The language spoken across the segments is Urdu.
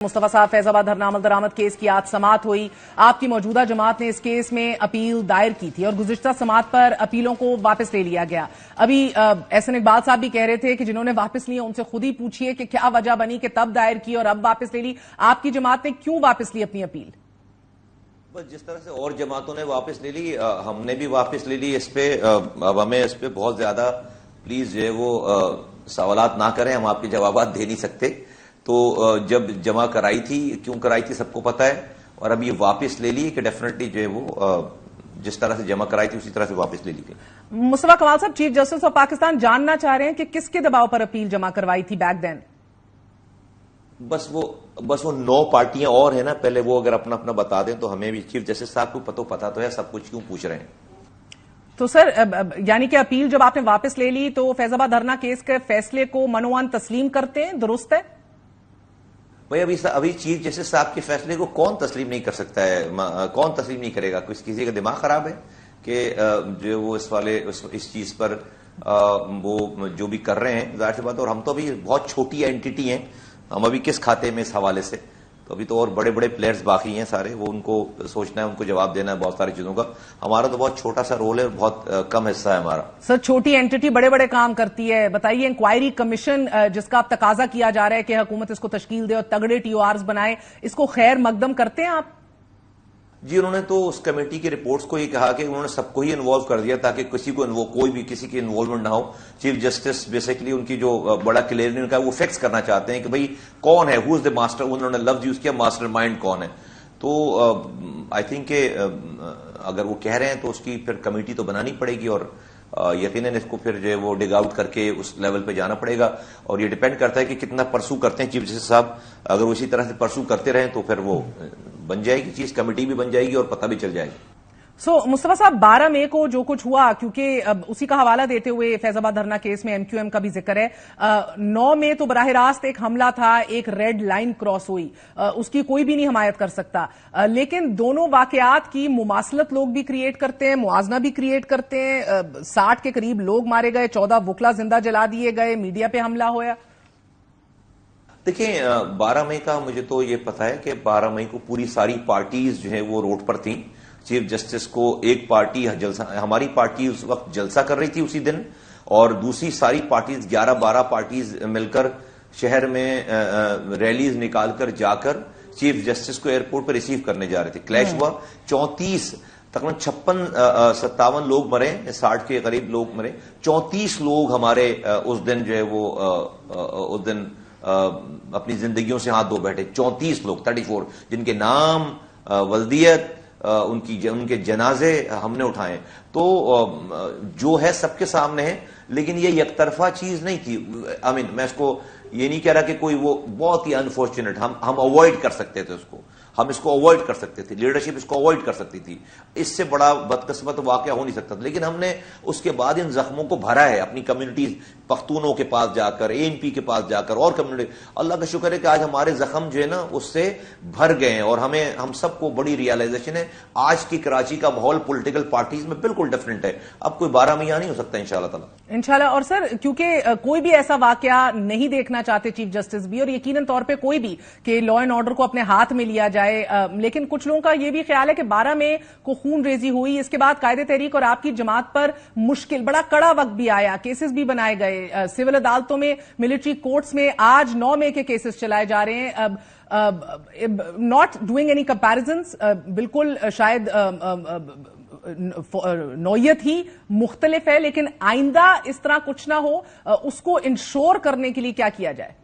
مصطفیٰ صاحب فیضآباد دھرنا عمل درآمد کیس کی آج سماعت ہوئی. آپ کی موجودہ جماعت نے اس کیس میں اپیل دائر کی تھی اور گزشتہ سماعت پر اپیلوں کو واپس لے لیا گیا. ابھی احسن اقبال صاحب بھی کہہ رہے تھے کہ جنہوں نے واپس لی ان سے خود ہی پوچھئے کہ کیا وجہ بنی کہ تب دائر کی اور اب واپس لے لی. آپ کی جماعت نے کیوں واپس لی اپنی اپیل؟ بس جس طرح سے اور جماعتوں نے واپس لے لی ہم نے بھی واپس لے لی. اس پہ اب ہمیں اس پہ بہت زیادہ پلیز جو ہے وہ سوالات نہ کریں, ہم آپ کے جوابات دے نہیں سکتے. تو جب جمع کرائی تھی, کیوں کرائی تھی سب کو پتا ہے, اور اب یہ واپس لے لی کہ ڈیفینیٹلی جو ہے وہ جس طرح سے جمع کرائی تھی اسی طرح سے واپس لے لی گئی. مصطفیٰ کمال صاحب, چیف جسٹس آف پاکستان جاننا چاہ رہے ہیں کہ کس کے دباؤ پر اپیل جمع کروائی تھی بیک دین؟ بس وہ 9 پارٹیاں اور ہیں نا, پہلے وہ اگر اپنا اپنا بتا دیں تو ہمیں بھی. چیف جسٹس صاحب کو پتا تو ہے سب کچھ, کیوں پوچھ رہے ہیں؟ تو سر یعنی کہ اپیل جب آپ نے واپس لے لی تو فیضآباد دھرنا کیس کے فیصلے کو منوان تسلیم کرتے ہیں, درست ہے؟ بھائی ابھی چیف جسٹس صاحب کے فیصلے کو کون تسلیم نہیں کر سکتا ہے, کون تسلیم نہیں کرے گا؟ کسی کا دماغ خراب ہے کہ جو وہ اس چیز پر وہ جو بھی کر رہے ہیں, ظاہر سی بات ہے. اور ہم تو ابھی بہت چھوٹی اینٹی ہیں, ہم ابھی کس کھاتے میں اس حوالے سے, تو ابھی تو اور بڑے بڑے پلیئرز باقی ہیں سارے, وہ ان کو سوچنا ہے, ان کو جواب دینا ہے بہت ساری چیزوں کا. ہمارا تو بہت چھوٹا سا رول ہے, بہت کم حصہ ہے ہمارا. سر چھوٹی اینٹی بڑے بڑے کام کرتی ہے, بتائیے. انکوائری کمیشن جس کا اب تقاضا کیا جا رہا ہے کہ حکومت اس کو تشکیل دے اور تگڑے ٹی او آرز بنائے, اس کو خیر مقدم کرتے ہیں آپ؟ جی, انہوں نے تو اس کمیٹی کی رپورٹس کو یہ کہا کہ انہوں نے سب کو ہی انوالو کر دیا تاکہ کوئی بھی کسی کی انوالومنٹ نہ ہو. چیف جسٹس بیسیکلی ان کی جو بڑا کلیئرلی کہا وہ فکس کرنا چاہتے ہیں کہ بھئی کون ہے, ہو از دا ماسٹر, انہوں نے لفظ یوز کیا ماسٹر مائنڈ کون ہے. تو آئی تھنک کہ اگر وہ کہہ رہے ہیں تو اس کی پھر کمیٹی تو بنانی پڑے گی, اور یقیناً اس کو پھر جو ہے وہ ڈگ آؤٹ کر کے اس لیول پہ جانا پڑے گا. اور یہ ڈیپینڈ کرتا ہے کہ کتنا پرسو کرتے ہیں چیف جسٹس صاحب. اگر وہ اسی طرح سے پرسو کرتے رہیں تو پھر وہ بن جائے گی چیز, کمیٹی بھی بن جائے گی اور پتہ بھی چل جائے گی. مصطفیٰ صاحب 12 مئی کو جو کچھ ہوا, کیونکہ اسی کا حوالہ دیتے ہوئے فیضآباد دھرنا کیس میں MQM کا بھی ذکر ہے, 9 مئی تو براہ راست ایک حملہ تھا, ایک ریڈ لائن کراس ہوئی, اس کی کوئی بھی نہیں حمایت کر سکتا. لیکن دونوں واقعات کی مماثلت لوگ بھی کریٹ کرتے ہیں, موازنہ بھی کریٹ کرتے ہیں. 60 کے قریب لوگ مارے گئے, 14 وکلا زندہ جلا دیے گئے, میڈیا پہ حملہ ہوا. دیکھیں 12 مئی کا مجھے تو یہ پتا ہے کہ 12 مئی کو پوری ساری پارٹیز جو ہے وہ روڈ پر تھیں. چیف جسٹس کو ایک پارٹی ہماری پارٹی اس وقت جلسہ کر رہی تھی اسی دن, اور دوسری ساری پارٹیز 11-12 پارٹیز مل کر شہر میں ریلیز نکال کر جا کر چیف جسٹس کو ایئرپورٹ پہ ریسیو کرنے جا رہے تھے. کلیش ہوا, 34 تقریباً 56-57 لوگ مرے, 60 کے قریب لوگ مرے. 34 لوگ ہمارے اس دن جو ہے وہ اس دن اپنی زندگیوں سے ہاتھ دھو بیٹھے. 34 لوگ 34 جن کے نام, ولدیت, ان کے جنازے ہم نے اٹھائے. تو جو ہے سب کے سامنے ہے, لیکن یہ یک طرفہ چیز نہیں تھی. میں اس کو یہ نہیں کہہ رہا کہ کوئی وہ بہت ہی انفارچونیٹ, ہم اوائڈ کر سکتے تھے اس کو, ہم اس کو اوائڈ کر سکتے تھے, لیڈرشپ اس کو اوائڈ کر سکتی تھی. اس سے بڑا بدقسمت واقعہ ہو نہیں سکتا تھا. لیکن ہم نے اس کے بعد ان زخموں کو بھرا ہے اپنی کمیونٹیز, پختونوں کے پاس جا کر, ANP کے پاس جا کر, اور کمیونٹی. اللہ کا شکر ہے کہ آج ہمارے زخم جو ہے نا اس سے بھر گئے ہیں, اور ہم سب کو بڑی ریئلائزیشن ہے. آج کی کراچی کا ماحول پولیٹیکل پارٹیز میں بالکل ڈفرنٹ ہے. اب کوئی 12 مئی نہیں ہو سکتا انشاءاللہ تعالی. انشاءاللہ. اور سر کیونکہ کوئی بھی ایسا واقعہ نہیں دیکھنا چاہتے چیف جسٹس بھی, اور یقیناً طور پہ کوئی بھی, کہ لا اینڈ آرڈر کو اپنے ہاتھ میں لیا جائے, لیکن کچھ لوگوں کا یہ بھی خیال ہے کہ 12 مئی کو خون ریزی ہوئی, اس کے بعد قائد تحریک اور آپ کی جماعت پر مشکل بڑا کڑا وقت بھی آیا, کیسز بھی بنائے گئے, سول عدالتوں میں, ملٹری کورٹس میں آج 9 مئی کے کیسز چلائے جا رہے ہیں. ناٹ ڈوئنگ اینی کمپیریزنس, بالکل شاید نوعیت ہی مختلف ہے, لیکن آئندہ اس طرح کچھ نہ ہو, اس کو انشور کرنے کے لیے کیا کیا جائے؟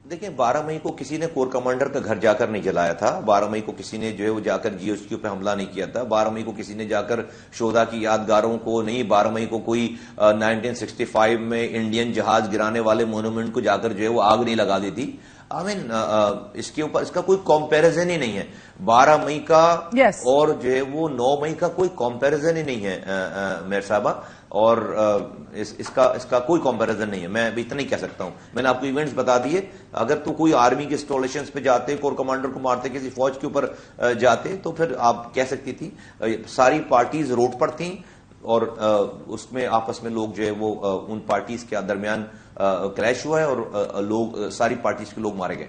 دیکھیں 12 مئی کو کسی نے کور کمانڈر کا گھر جا کر نہیں جلایا تھا. 12 مئی کو کسی نے جو ہے وہ جا کر GSQ پہ حملہ نہیں کیا تھا. 12 مئی کو کسی نے جا کر شہداء کی یادگاروں کو نہیں. 12 مئی کو کوئی 1965 میں انڈین جہاز گرانے والے مونومنٹ کو جا کر جو ہے وہ آگ نہیں لگا دی تھی. اس کے اوپر اس کا کوئی کمپیریزن ہی نہیں ہے. 12 مئی کا اور جو ہے وہ 9 مئی کا کوئی کمپیریزن ہی نہیں ہے میر صاحبہ, اور اس کا کوئی کمپیریزن نہیں ہے. میں ابھی اتنا ہی کہہ سکتا ہوں. میں نے آپ کو ایونٹس بتا دیے. اگر تو کوئی آرمی کے انسٹالیشنز پہ جاتے, کور کمانڈر کو مارتے, کسی فوج کے اوپر جاتے, تو پھر آپ کہہ سکتی تھی. ساری پارٹیز روڈ پر تھیں, اور اس میں آپس میں لوگ جو ہے وہ ان پارٹیز کے درمیان کلیش ہوا ہے, اور لوگ ساری پارٹیز کے لوگ مارے گئے.